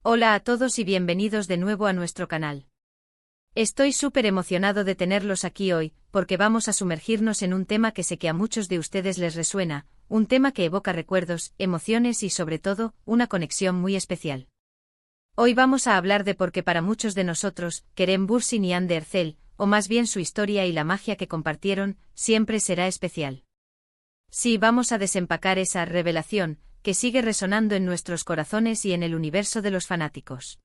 Hola a todos y bienvenidos de nuevo a nuestro canal. Estoy súper emocionado de tenerlos aquí hoy, porque vamos a sumergirnos en un tema que sé que a muchos de ustedes les resuena, un tema que evoca recuerdos, emociones y sobre todo, una conexión muy especial. Hoy vamos a hablar de por qué para muchos de nosotros, Kerem Bürsin y Hande Erçel, o más bien su historia y la magia que compartieron, siempre será especial. Sí, vamos a desempacar esa revelación, que sigue resonando en nuestros corazones y en el universo de los fanáticos.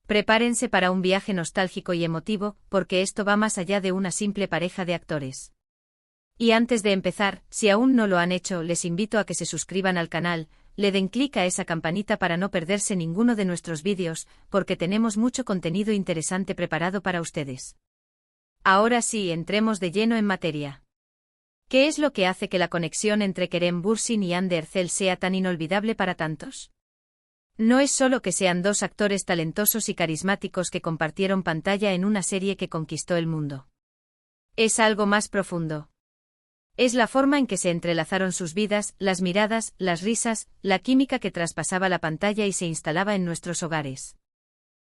Prepárense para un viaje nostálgico y emotivo, porque esto va más allá de una simple pareja de actores. Y antes de empezar, si aún no lo han hecho, les invito a que se suscriban al canal, le den clic a esa campanita para no perderse ninguno de nuestros vídeos, porque tenemos mucho contenido interesante preparado para ustedes. Ahora sí, entremos de lleno en materia. ¿Qué es lo que hace que la conexión entre Kerem Bürsin y Hande Erçel sea tan inolvidable para tantos? No es solo que sean dos actores talentosos y carismáticos que compartieron pantalla en una serie que conquistó el mundo. Es algo más profundo. Es la forma en que se entrelazaron sus vidas, las miradas, las risas, la química que traspasaba la pantalla y se instalaba en nuestros hogares.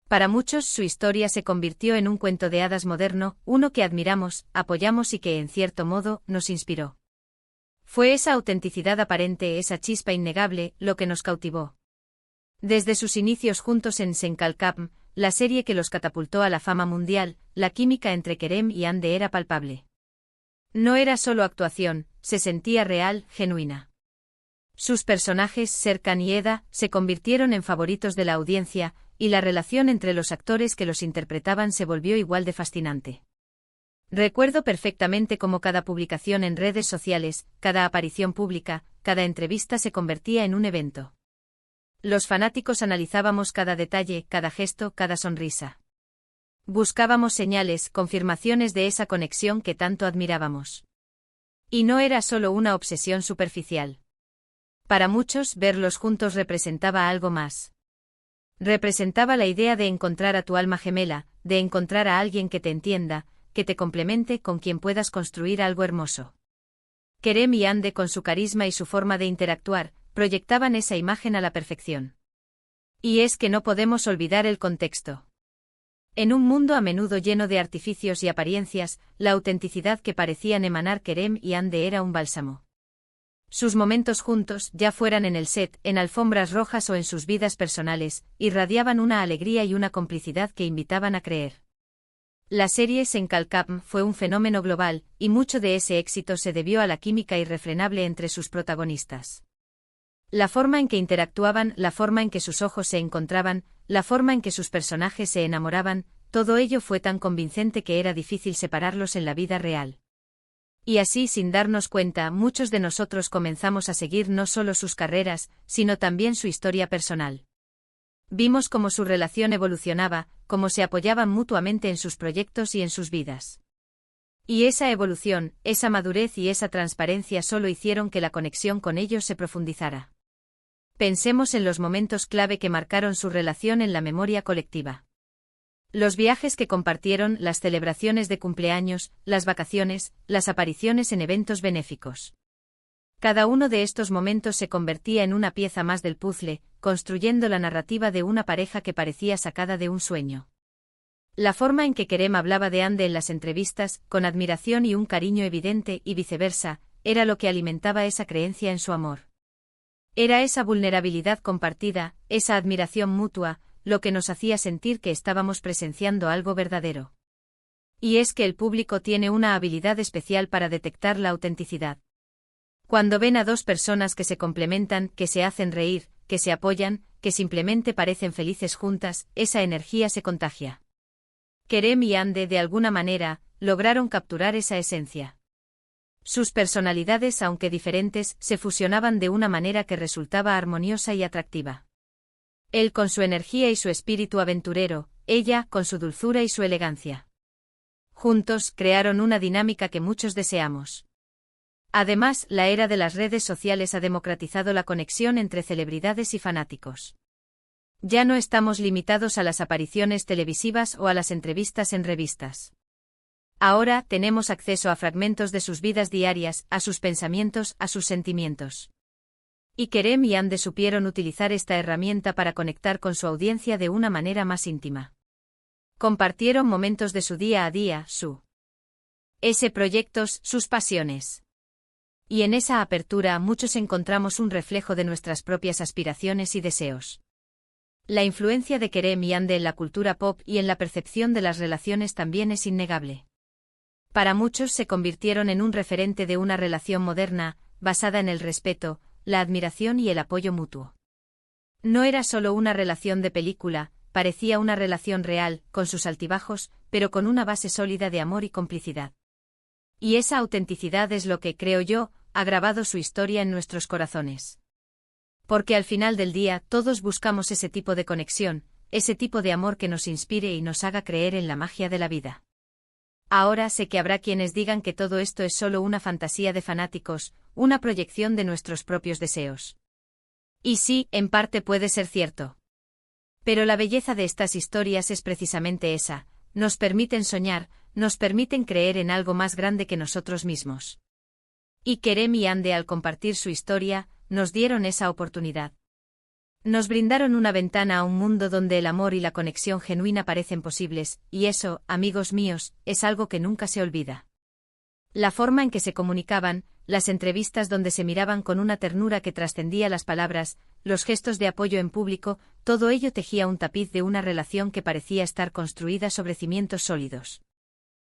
Para muchos su historia se convirtió en un cuento de hadas moderno, uno que admiramos, apoyamos y que en cierto modo nos inspiró. Fue esa autenticidad aparente, esa chispa innegable, lo que nos cautivó. Desde sus inicios juntos en Sen Kalkam, la serie que los catapultó a la fama mundial, la química entre Kerem y Hande era palpable. No era solo actuación, se sentía real, genuina. Sus personajes, Serkan y Eda, se convirtieron en favoritos de la audiencia, y la relación entre los actores que los interpretaban se volvió igual de fascinante. Recuerdo perfectamente cómo cada publicación en redes sociales, cada aparición pública, cada entrevista se convertía en un evento. Los fanáticos analizábamos cada detalle, cada gesto, cada sonrisa. Buscábamos señales, confirmaciones de esa conexión que tanto admirábamos. Y no era solo una obsesión superficial. Para muchos, verlos juntos representaba algo más. Representaba la idea de encontrar a tu alma gemela, de encontrar a alguien que te entienda, que te complemente, con quien puedas construir algo hermoso. Kerem y Hande, con su carisma y su forma de interactuar, proyectaban esa imagen a la perfección. Y es que no podemos olvidar el contexto. En un mundo a menudo lleno de artificios y apariencias, la autenticidad que parecían emanar Kerem y Hande era un bálsamo. Sus momentos juntos, ya fueran en el set, en alfombras rojas o en sus vidas personales, irradiaban una alegría y una complicidad que invitaban a creer. La serie Sen Kalkam fue un fenómeno global, y mucho de ese éxito se debió a la química irrefrenable entre sus protagonistas. La forma en que interactuaban, la forma en que sus ojos se encontraban, la forma en que sus personajes se enamoraban, todo ello fue tan convincente que era difícil separarlos en la vida real. Y así, sin darnos cuenta, muchos de nosotros comenzamos a seguir no solo sus carreras, sino también su historia personal. Vimos cómo su relación evolucionaba, cómo se apoyaban mutuamente en sus proyectos y en sus vidas. Y esa evolución, esa madurez y esa transparencia solo hicieron que la conexión con ellos se profundizara. Pensemos en los momentos clave que marcaron su relación en la memoria colectiva. Los viajes que compartieron, las celebraciones de cumpleaños, las vacaciones, las apariciones en eventos benéficos. Cada uno de estos momentos se convertía en una pieza más del puzzle, construyendo la narrativa de una pareja que parecía sacada de un sueño. La forma en que Kerem hablaba de Hande en las entrevistas, con admiración y un cariño evidente, y viceversa, era lo que alimentaba esa creencia en su amor. Era esa vulnerabilidad compartida, esa admiración mutua, lo que nos hacía sentir que estábamos presenciando algo verdadero. Y es que el público tiene una habilidad especial para detectar la autenticidad. Cuando ven a dos personas que se complementan, que se hacen reír, que se apoyan, que simplemente parecen felices juntas, esa energía se contagia. Kerem y Hande, de alguna manera, lograron capturar esa esencia. Sus personalidades, aunque diferentes, se fusionaban de una manera que resultaba armoniosa y atractiva. Él con su energía y su espíritu aventurero, ella con su dulzura y su elegancia. Juntos crearon una dinámica que muchos deseamos. Además, la era de las redes sociales ha democratizado la conexión entre celebridades y fanáticos. Ya no estamos limitados a las apariciones televisivas o a las entrevistas en revistas. Ahora tenemos acceso a fragmentos de sus vidas diarias, a sus pensamientos, a sus sentimientos. Y Kerem y Ande supieron utilizar esta herramienta para conectar con su audiencia de una manera más íntima. Compartieron momentos de su día a día, proyectos, sus pasiones. Y en esa apertura muchos encontramos un reflejo de nuestras propias aspiraciones y deseos. La influencia de Kerem y Ande en la cultura pop y en la percepción de las relaciones también es innegable. Para muchos se convirtieron en un referente de una relación moderna, basada en el respeto, la admiración y el apoyo mutuo. No era solo una relación de película, parecía una relación real, con sus altibajos, pero con una base sólida de amor y complicidad. Y esa autenticidad es lo que, creo yo, ha grabado su historia en nuestros corazones. Porque al final del día todos buscamos ese tipo de conexión, ese tipo de amor que nos inspire y nos haga creer en la magia de la vida. Ahora sé que habrá quienes digan que todo esto es solo una fantasía de fanáticos, una proyección de nuestros propios deseos. Y sí, en parte puede ser cierto. Pero la belleza de estas historias es precisamente esa, nos permiten soñar, nos permiten creer en algo más grande que nosotros mismos. Y Kerem y Ande, al compartir su historia, nos dieron esa oportunidad. Nos brindaron una ventana a un mundo donde el amor y la conexión genuina parecen posibles, y eso, amigos míos, es algo que nunca se olvida. La forma en que se comunicaban, las entrevistas donde se miraban con una ternura que trascendía las palabras, los gestos de apoyo en público, todo ello tejía un tapiz de una relación que parecía estar construida sobre cimientos sólidos.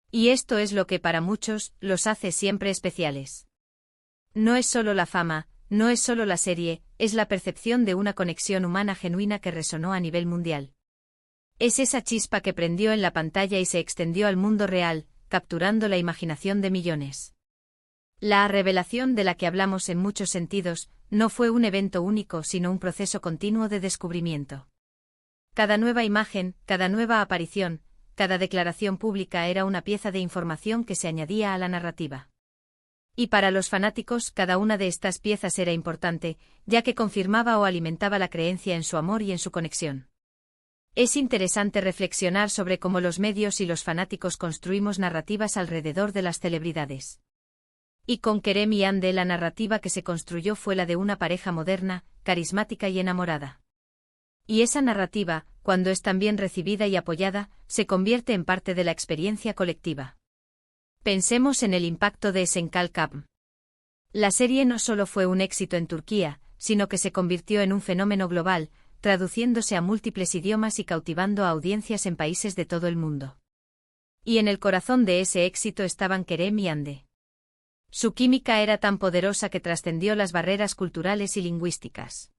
Y esto es lo que para muchos los hace siempre especiales. No es solo la fama, no es solo la serie, es la percepción de una conexión humana genuina que resonó a nivel mundial. Es esa chispa que prendió en la pantalla y se extendió al mundo real, capturando la imaginación de millones. La revelación de la que hablamos en muchos sentidos, no fue un evento único sino un proceso continuo de descubrimiento. Cada nueva imagen, cada nueva aparición, cada declaración pública era una pieza de información que se añadía a la narrativa. Y para los fanáticos cada una de estas piezas era importante, ya que confirmaba o alimentaba la creencia en su amor y en su conexión. Es interesante reflexionar sobre cómo los medios y los fanáticos construimos narrativas alrededor de las celebridades. Y con Kerem y Ande la narrativa que se construyó fue la de una pareja moderna, carismática y enamorada. Y esa narrativa, cuando es tan bien recibida y apoyada, se convierte en parte de la experiencia colectiva. Pensemos en el impacto de Esenkal Cup. La serie no solo fue un éxito en Turquía, sino que se convirtió en un fenómeno global, traduciéndose a múltiples idiomas y cautivando a audiencias en países de todo el mundo. Y en el corazón de ese éxito estaban Kerem y Ande. Su química era tan poderosa que trascendió las barreras culturales y lingüísticas.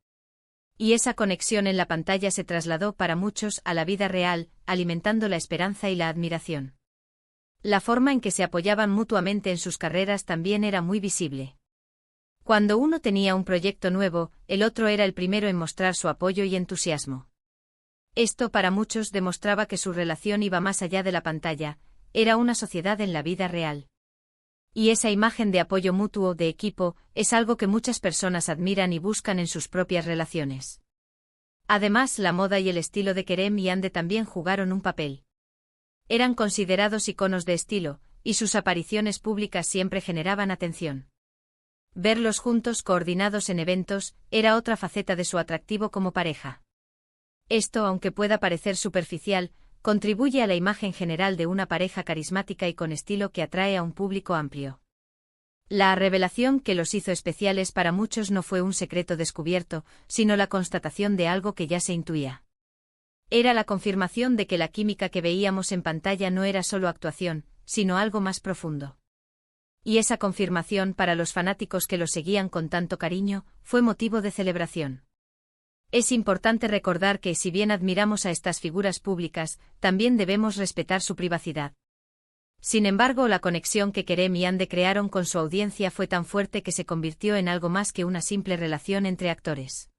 Y esa conexión en la pantalla se trasladó para muchos a la vida real, alimentando la esperanza y la admiración. La forma en que se apoyaban mutuamente en sus carreras también era muy visible. Cuando uno tenía un proyecto nuevo, el otro era el primero en mostrar su apoyo y entusiasmo. Esto para muchos demostraba que su relación iba más allá de la pantalla, era una sociedad en la vida real. Y esa imagen de apoyo mutuo de equipo es algo que muchas personas admiran y buscan en sus propias relaciones. Además, la moda y el estilo de Kerem y Ande también jugaron un papel. Eran considerados iconos de estilo, y sus apariciones públicas siempre generaban atención. Verlos juntos coordinados en eventos, era otra faceta de su atractivo como pareja. Esto, aunque pueda parecer superficial, contribuye a la imagen general de una pareja carismática y con estilo que atrae a un público amplio. La revelación que los hizo especiales para muchos no fue un secreto descubierto, sino la constatación de algo que ya se intuía. Era la confirmación de que la química que veíamos en pantalla no era solo actuación, sino algo más profundo. Y esa confirmación para los fanáticos que los seguían con tanto cariño, fue motivo de celebración. Es importante recordar que si bien admiramos a estas figuras públicas, también debemos respetar su privacidad. Sin embargo, la conexión que Kerem y Ande crearon con su audiencia fue tan fuerte que se convirtió en algo más que una simple relación entre actores.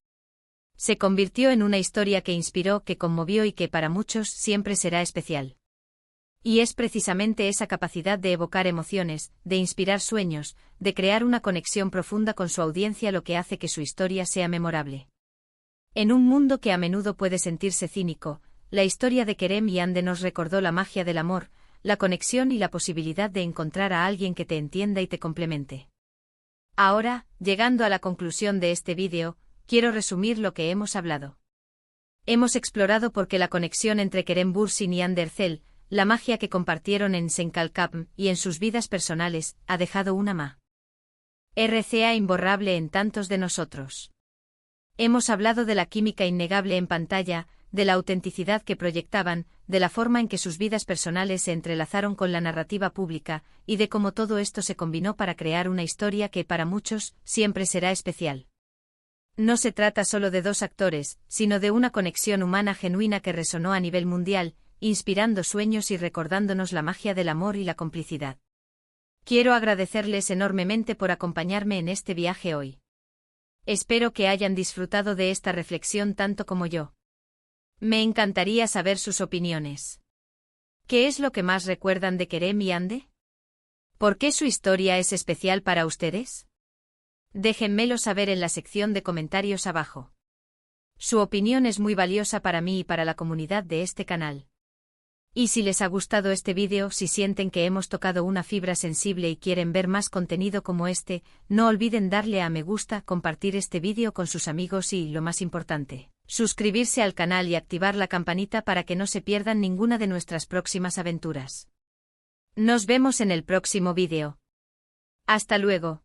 Se convirtió en una historia que inspiró, que conmovió y que para muchos siempre será especial. Y es precisamente esa capacidad de evocar emociones, de inspirar sueños, de crear una conexión profunda con su audiencia lo que hace que su historia sea memorable. En un mundo que a menudo puede sentirse cínico, la historia de Kerem y Ande nos recordó la magia del amor, la conexión y la posibilidad de encontrar a alguien que te entienda y te complemente. Ahora, llegando a la conclusión de este vídeo, quiero resumir lo que hemos hablado. Hemos explorado por qué la conexión entre Kerem Bürsin y Ander Cell, la magia que compartieron en Senkalkapm y en sus vidas personales, ha dejado una RCA imborrable en tantos de nosotros. Hemos hablado de la química innegable en pantalla, de la autenticidad que proyectaban, de la forma en que sus vidas personales se entrelazaron con la narrativa pública, y de cómo todo esto se combinó para crear una historia que para muchos siempre será especial. No se trata solo de dos actores, sino de una conexión humana genuina que resonó a nivel mundial, inspirando sueños y recordándonos la magia del amor y la complicidad. Quiero agradecerles enormemente por acompañarme en este viaje hoy. Espero que hayan disfrutado de esta reflexión tanto como yo. Me encantaría saber sus opiniones. ¿Qué es lo que más recuerdan de Kerem y Ande? ¿Por qué su historia es especial para ustedes? Déjenmelo saber en la sección de comentarios abajo. Su opinión es muy valiosa para mí y para la comunidad de este canal. Y si les ha gustado este vídeo, si sienten que hemos tocado una fibra sensible y quieren ver más contenido como este, no olviden darle a me gusta, compartir este vídeo con sus amigos y, lo más importante, suscribirse al canal y activar la campanita para que no se pierdan ninguna de nuestras próximas aventuras. Nos vemos en el próximo vídeo. Hasta luego.